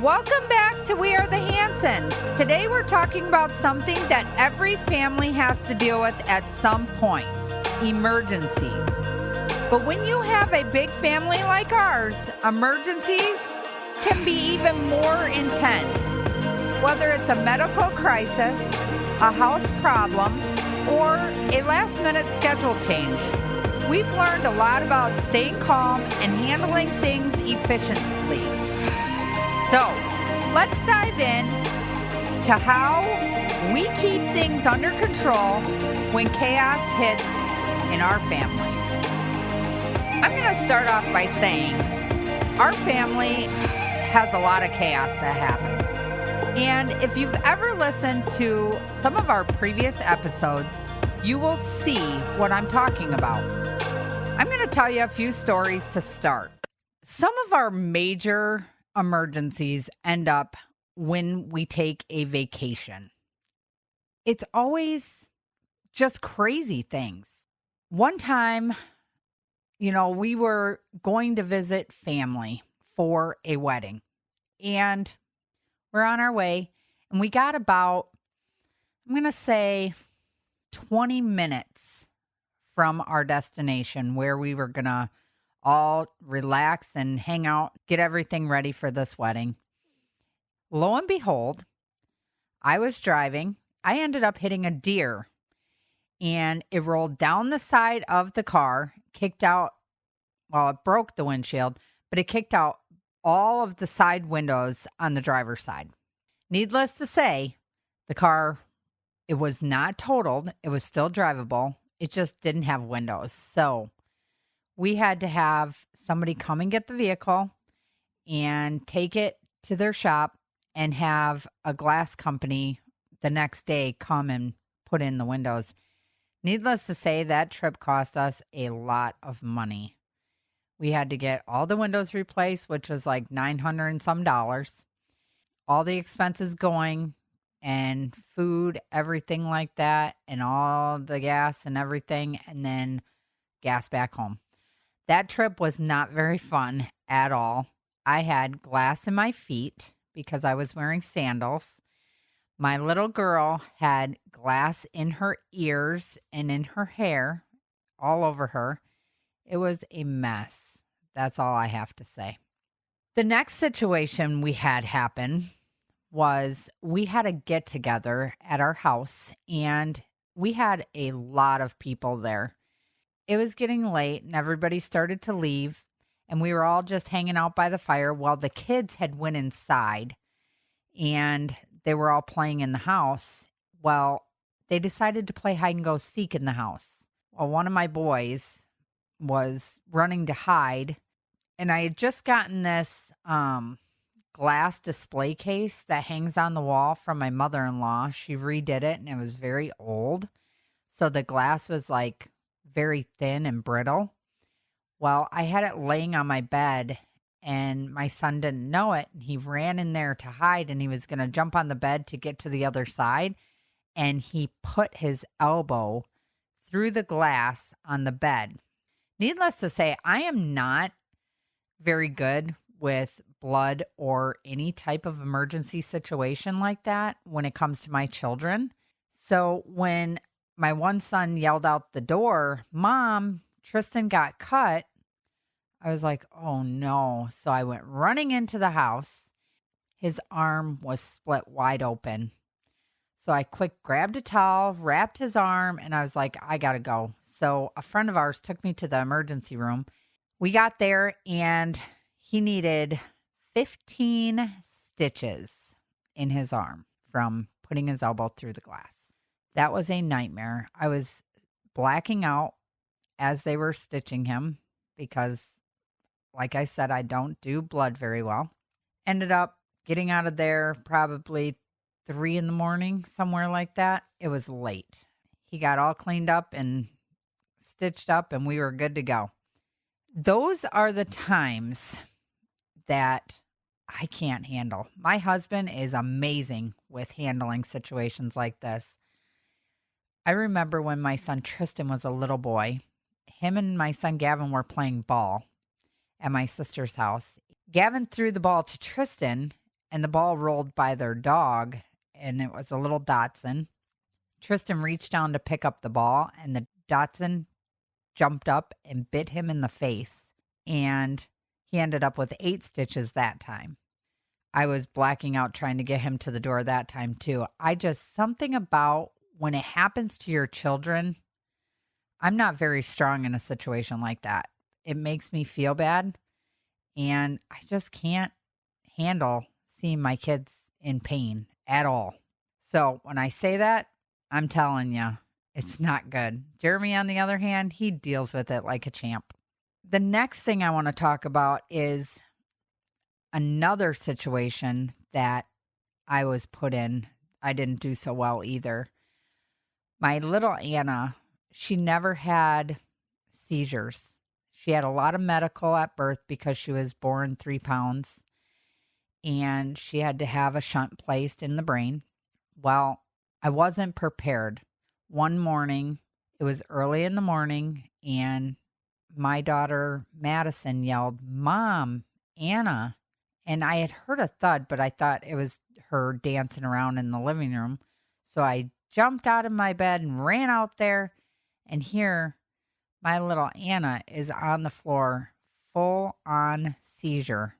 Welcome back to We Are the Hansons. Today we're talking about something that every family has to deal with at some point, emergencies. But when you have a big family like ours, emergencies can be even more intense. Whether it's a medical crisis, a house problem, or a last-minute schedule change, we've learned a lot about staying calm and handling things efficiently. So, let's dive in to how we keep things under control when chaos hits in our family. I'm going to start off by saying our family has a lot of chaos that happens. And if you've ever listened to some of our previous episodes, you will see what I'm talking about. I'm going to tell you a few stories to start. Some of our major emergencies end up when we take a vacation. It's always just crazy things. One time, we were going to visit family for a wedding, and we're on our way, and we got about, I'm going to say, 20 minutes from our destination where we were going to all relax and hang out, get everything ready for this wedding. Lo and behold, I was driving. I ended up hitting a deer, and it rolled down the side of the car, kicked out, it broke the windshield, but it kicked out all of the side windows on the driver's side. Needless to say, the car, it was not totaled. It was still drivable. It just didn't have windows. So we had to have somebody come and get the vehicle and take it to their shop and have a glass company the next day come and put in the windows. Needless to say, that trip cost us a lot of money. We had to get all the windows replaced, which was like $900 and some dollars. All the expenses going and food, everything like that, and all the gas and everything, and then gas back home. That trip was not very fun at all. I had glass in my feet because I was wearing sandals. My little girl had glass in her ears and in her hair, all over her. It was a mess. That's all I have to say. The next situation we had happen was we had a get together at our house, and we had a lot of people there. It was getting late and everybody started to leave, and we were all just hanging out by the fire while the kids had went inside and they were all playing in the house. Well, they decided to play hide and go seek in the house. Well, one of my boys was running to hide, and I had just gotten this glass display case that hangs on the wall from my mother-in-law. She redid it, and it was very old. So the glass was like very thin and brittle. Well, I had it laying on my bed, and my son didn't know it. And he ran in there to hide, and he was going to jump on the bed to get to the other side. And he put his elbow through the glass on the bed. Needless to say, I am not very good with blood or any type of emergency situation like that when it comes to my children. So when my one son yelled out the door, "Mom, Tristan got cut," I was like, oh no. So I went running into the house. His arm was split wide open. So I quick grabbed a towel, wrapped his arm, and I was like, I gotta go. So a friend of ours took me to the emergency room. We got there, and he needed 15 stitches in his arm from putting his elbow through the glass. That was a nightmare. I was blacking out as they were stitching him because, like I said, I don't do blood very well. Ended up getting out of there probably 3 a.m, somewhere like that. It was late. He got all cleaned up and stitched up, and we were good to go. Those are the times that I can't handle. My husband is amazing with handling situations like this. I remember when my son Tristan was a little boy, him and my son Gavin were playing ball at my sister's house. Gavin threw the ball to Tristan, and the ball rolled by their dog, and it was a little Dotson. Tristan reached down to pick up the ball, and the Dotson jumped up and bit him in the face, and he ended up with 8 stitches that time. I was blacking out trying to get him to the door that time too. Something about when it happens to your children, I'm not very strong in a situation like that. It makes me feel bad, and I just can't handle seeing my kids in pain at all. So when I say that, I'm telling you, it's not good. Jeremy, on the other hand, he deals with it like a champ. The next thing I want to talk about is another situation that I was put in. I didn't do so well either. My little Anna, she never had seizures. She had a lot of medical at birth because she was born 3 pounds, and she had to have a shunt placed in the brain. Well, I wasn't prepared. One morning, it was early in the morning, and my daughter Madison yelled, "Mom, Anna." And I had heard a thud, but I thought it was her dancing around in the living room. So I jumped out of my bed and ran out there, and here my little Anna is on the floor, full on seizure.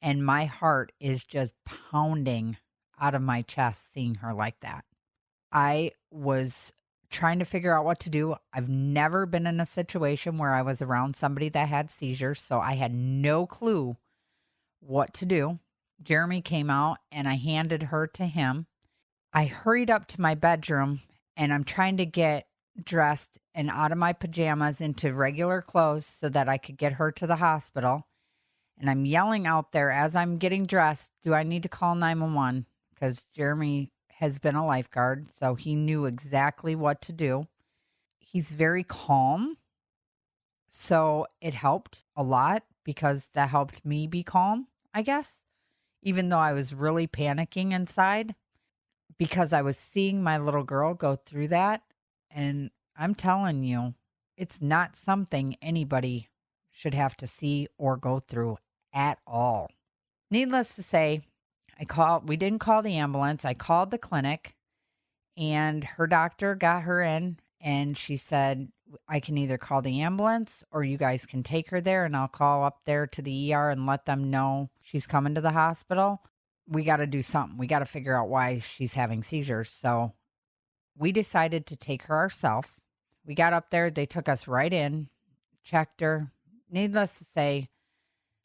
And my heart is just pounding out of my chest seeing her like that. I was trying to figure out what to do. I've never been in a situation where I was around somebody that had seizures, so I had no clue what to do. Jeremy came out and I handed her to him. I hurried up to my bedroom and I'm trying to get dressed and out of my pajamas into regular clothes so that I could get her to the hospital. And I'm yelling out there as I'm getting dressed, do I need to call 911? Because Jeremy has been a lifeguard, so he knew exactly what to do. He's very calm, so it helped a lot because that helped me be calm, I guess, even though I was really panicking inside because I was seeing my little girl go through that. And I'm telling you, it's not something anybody should have to see or go through at all. Needless to say, we didn't call the ambulance. I called the clinic and her doctor got her in and she said, I can either call the ambulance or you guys can take her there and I'll call up there to the ER and let them know she's coming to the hospital. We got to do something. We got to figure out why she's having seizures. So we decided to take her ourselves. We got up there. They took us right in, checked her. Needless to say,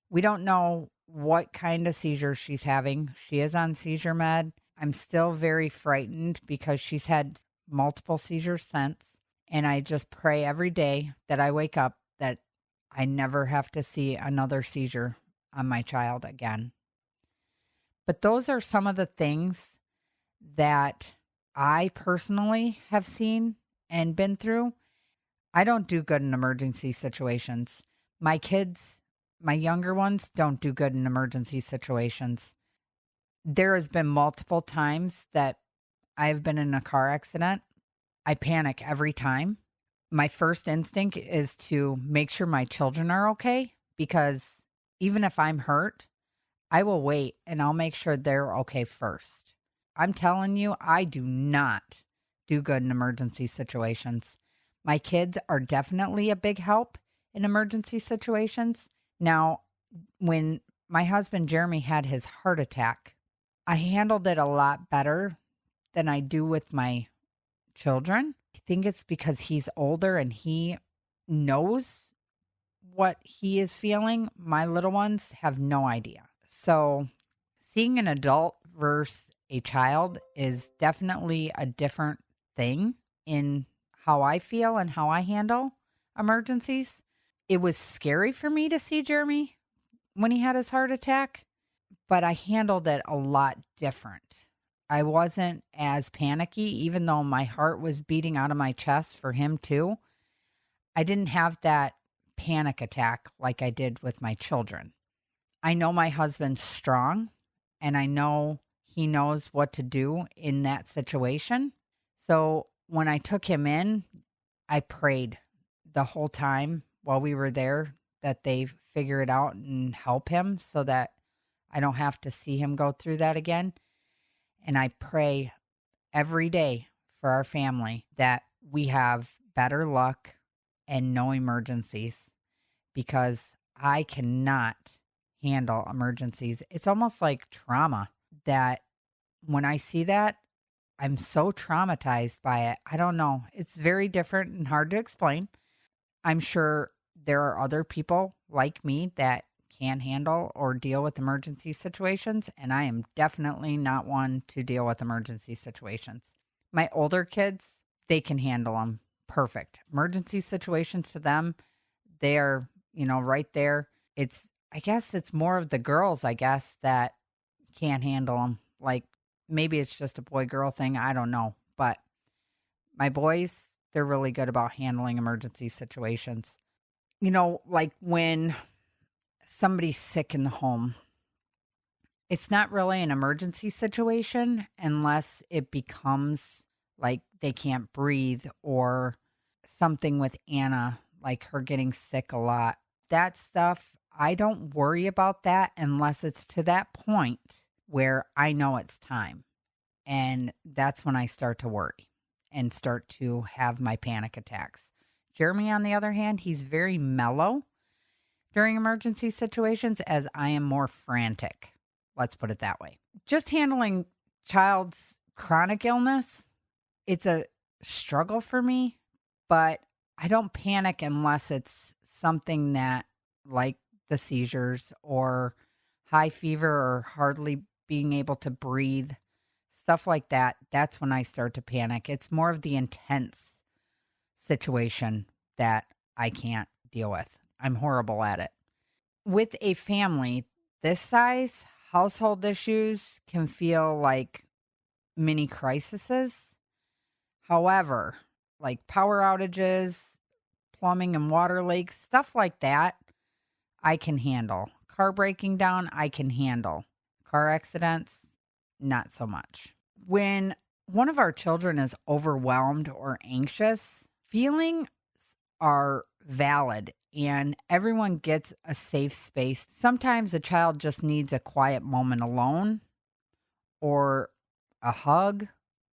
we don't know what kind of seizures she's having. She is on seizure med. I'm still very frightened because she's had multiple seizures since. And I just pray every day that I wake up that I never have to see another seizure on my child again. But those are some of the things that I personally have seen and been through. I don't do good in emergency situations. My kids, my younger ones, don't do good in emergency situations. There has been multiple times that I've been in a car accident. I panic every time. My first instinct is to make sure my children are okay because even if I'm hurt, I will wait and I'll make sure they're okay first. I'm telling you, I do not do good in emergency situations. My kids are definitely a big help in emergency situations. Now, when my husband Jeremy had his heart attack, I handled it a lot better than I do with my children. I think it's because he's older and he knows what he is feeling. My little ones have no idea. So seeing an adult versus a child is definitely a different thing in how I feel and how I handle emergencies. It was scary for me to see Jeremy when he had his heart attack, but I handled it a lot different. I wasn't as panicky, even though my heart was beating out of my chest for him too. I didn't have that panic attack like I did with my children. I know my husband's strong, and I know he knows what to do in that situation. So when I took him in, I prayed the whole time while we were there that they figure it out and help him so that I don't have to see him go through that again. And I pray every day for our family that we have better luck and no emergencies, because I cannot handle emergencies. It's almost like trauma that when I see that, I'm so traumatized by it. I don't know. It's very different and hard to explain. I'm sure there are other people like me that can handle or deal with emergency situations, and I am definitely not one to deal with emergency situations. My older kids, they can handle them perfect. Emergency situations to them, they're, right there. I guess it's more of the girls, that can't handle them. Like, maybe it's just a boy-girl thing. I don't know. But my boys, they're really good about handling emergency situations. Like when somebody's sick in the home, it's not really an emergency situation unless it becomes like they can't breathe, or something with Anna, like her getting sick a lot. That stuff, I don't worry about that unless it's to that point where I know it's time. And that's when I start to worry and start to have my panic attacks. Jeremy, on the other hand, he's very mellow during emergency situations, as I am more frantic. Let's put it that way. Just handling child's chronic illness, it's a struggle for me, but I don't panic unless it's something that, like the seizures or high fever or hardly being able to breathe, stuff like that. That's when I start to panic. It's more of the intense situation that I can't deal with. I'm horrible at it. With a family this size, household issues can feel like mini crises. However, like power outages, plumbing and water leaks, stuff like that, I can handle. Car breaking down, I can handle. Car accidents, not so much. When one of our children is overwhelmed or anxious, feelings are valid and everyone gets a safe space. Sometimes a child just needs a quiet moment alone, or a hug,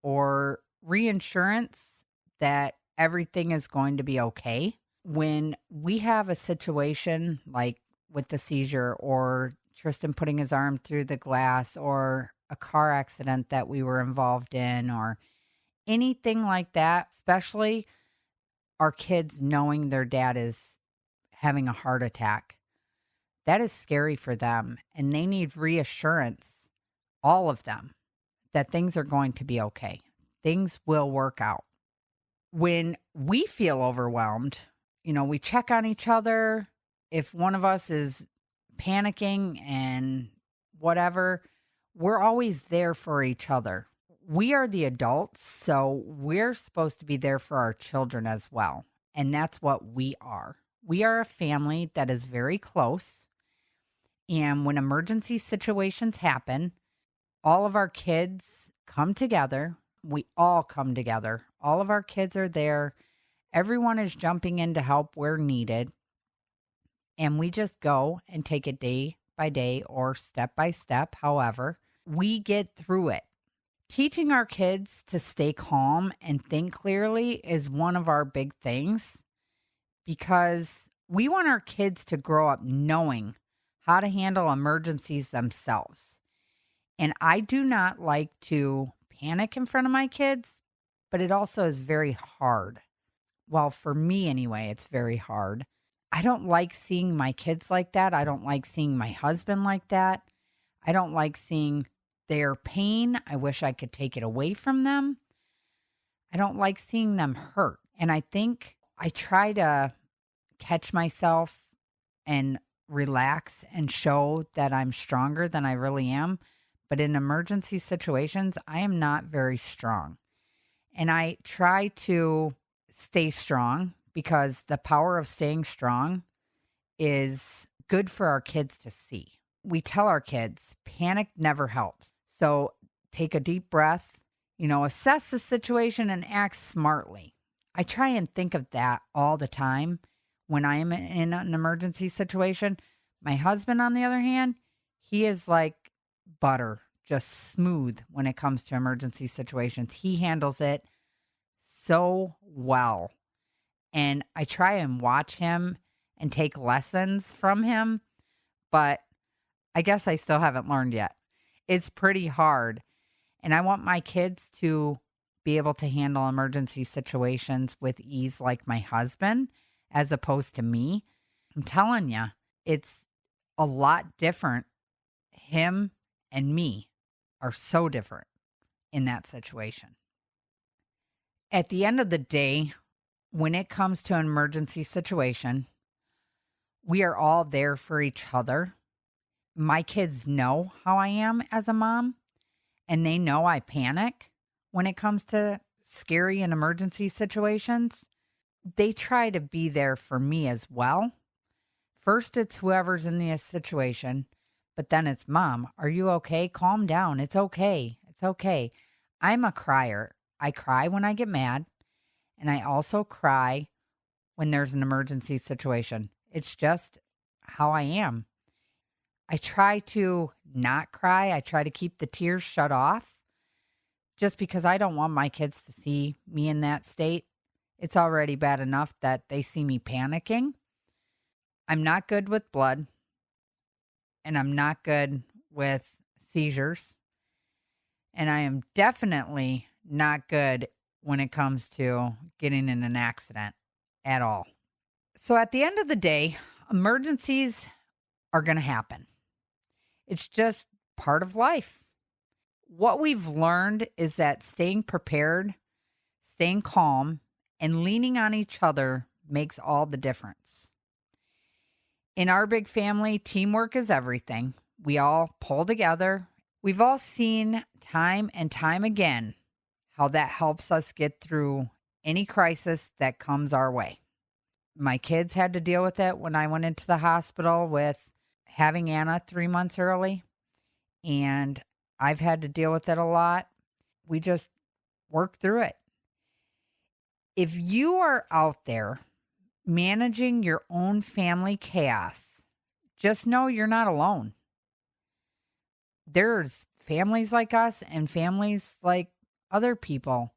or reassurance that everything is going to be okay. When we have a situation like with the seizure, or Tristan putting his arm through the glass, or a car accident that we were involved in, or anything like that, especially our kids knowing their dad is having a heart attack, that is scary for them. And they need reassurance, all of them, that things are going to be okay. Things will work out. When we feel overwhelmed, we check on each other. If one of us is panicking and whatever, we're always there for each other. We are the adults, so we're supposed to be there for our children as well. And that's what we are. We are a family that is very close. And when emergency situations happen, all of our kids come together. We all come together. All of our kids are there. Everyone is jumping in to help where needed. And we just go and take it day by day or step by step. However, we get through it. Teaching our kids to stay calm and think clearly is one of our big things, because we want our kids to grow up knowing how to handle emergencies themselves. And I do not like to panic in front of my kids, but it also is very hard. Well, for me anyway, it's very hard. I don't like seeing my kids like that. I don't like seeing my husband like that. I don't like seeing their pain. I wish I could take it away from them. I don't like seeing them hurt. And I think I try to catch myself and relax and show that I'm stronger than I really am. But in emergency situations, I am not very strong. And I try to stay strong, because the power of staying strong is good for our kids to see. We tell our kids, panic never helps. So take a deep breath, assess the situation and act smartly. I try and think of that all the time when I am in an emergency situation. My husband, on the other hand, He is like butter, just smooth when it comes to emergency situations. He handles it so well. And I try and watch him and take lessons from him, but I guess I still haven't learned yet. It's pretty hard. And I want my kids to be able to handle emergency situations with ease like my husband, as opposed to me. I'm telling you, it's a lot different. Him and me are so different in that situation. At the end of the day, when it comes to an emergency situation, we are all there for each other. My kids know how I am as a mom, and they know I panic when it comes to scary and emergency situations. They try to be there for me as well. First, it's whoever's in the situation, but then it's, Mom, are you okay? Calm down. It's okay. It's okay. I'm a crier. I cry when I get mad, and I also cry when there's an emergency situation. It's just how I am. I try to not cry. I try to keep the tears shut off just because I don't want my kids to see me in that state. It's already bad enough that they see me panicking. I'm not good with blood, and I'm not good with seizures. And I am definitely not good when it comes to getting in an accident at all. So at the end of the day, emergencies are going to happen. It's just part of life. What we've learned is that staying prepared, staying calm, and leaning on each other makes all the difference. In our big family, teamwork is everything. We all pull together. We've all seen time and time again how that helps us get through any crisis that comes our way. My kids had to deal with it when I went into the hospital with having Anna 3 months early, and I've had to deal with it a lot. We just work through it. If you are out there managing your own family chaos, just know you're not alone. There's families like us and families like other people,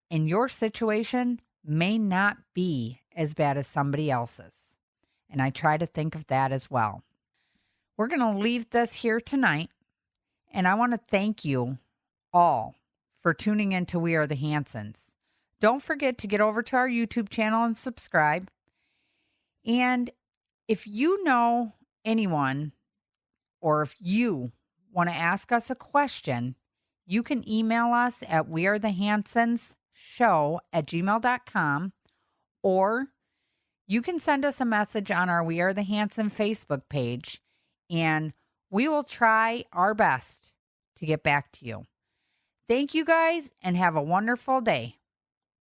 and your situation may not be as bad as somebody else's. And I try to think of that as well. We're going to leave this here tonight, and I want to thank you all for tuning in to We Are the Hansons. Don't forget to get over to our YouTube channel and subscribe. And if you know anyone, or if you want to ask us a question, you can email us at wearethehansonsshow@gmail.com, or you can send us a message on our We Are the Hanson Facebook page, and we will try our best to get back to you. Thank you guys, and have a wonderful day.